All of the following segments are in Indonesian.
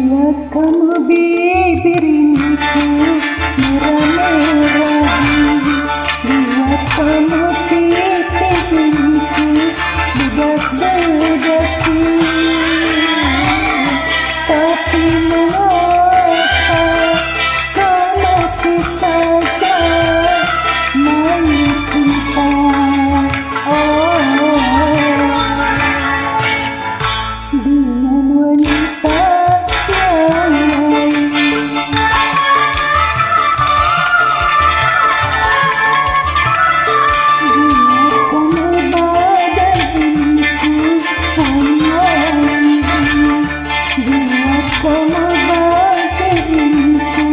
Buat kamu bibir ini ku merah-merahi, buat kamu pipi ini ku bedak-bedaki. Tapi mengapa kau masih saja main cinta? Dengan wanita yang lain. Biarkan badan ini ku wangi-wangi, biarkan baju ini ku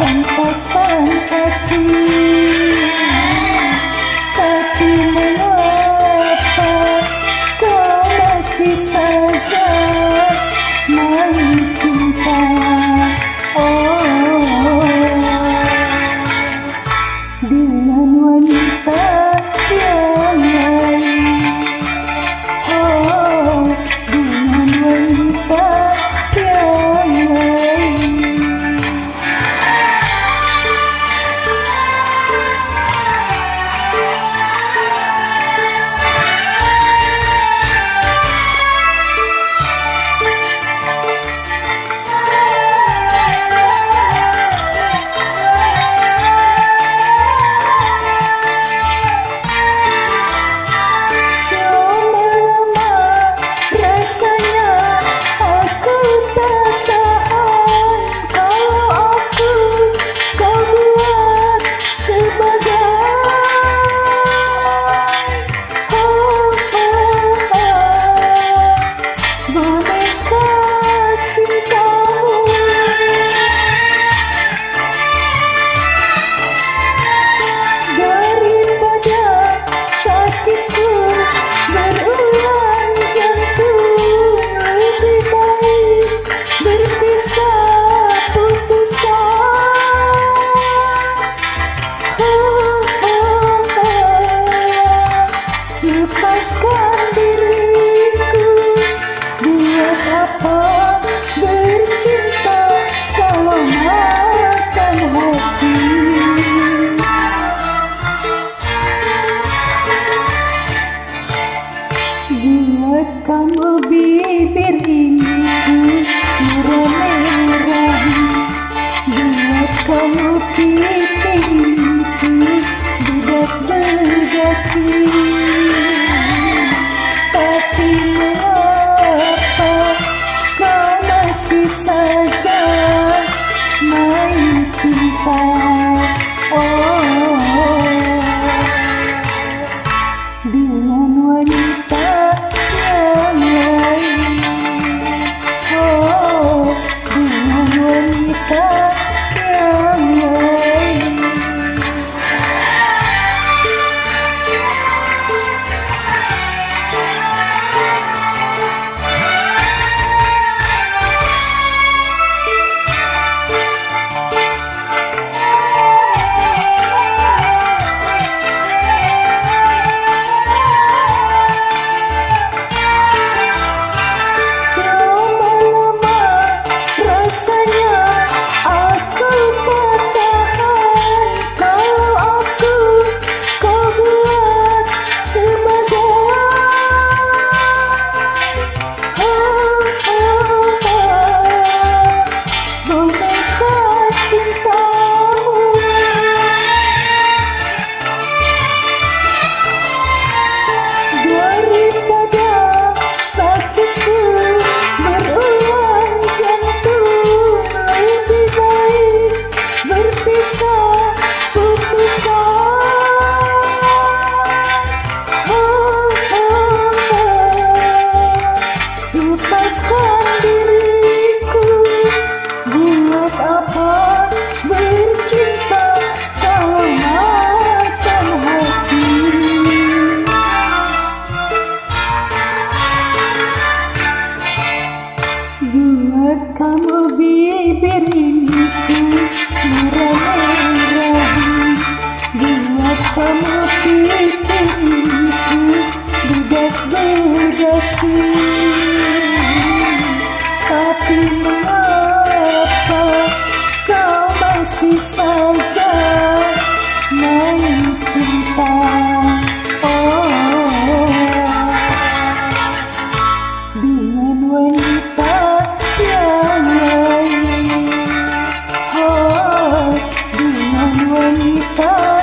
pantas-pantasi. Tapi mengapa kau masih saja main cinta? Dengan wanita yang lain. Dengan wanita yang lain. Lepaskan diriku, buat apa bercinta kalau makan hati? Buat kamu bibir ini ku merah-merahi, buat kamu pipi ini ku bedak-bedaki. Tapi mengapa kau masih saja main cinta? Dengan wanita yang lain. Dengan wanita yang lain. Lepaskan diriku, buat apa bercinta kalau makan hati? Buat kamu bibir ini ku merah-merahi, buat kamu pipi ini ku bedak-bedaki. Tapi cinta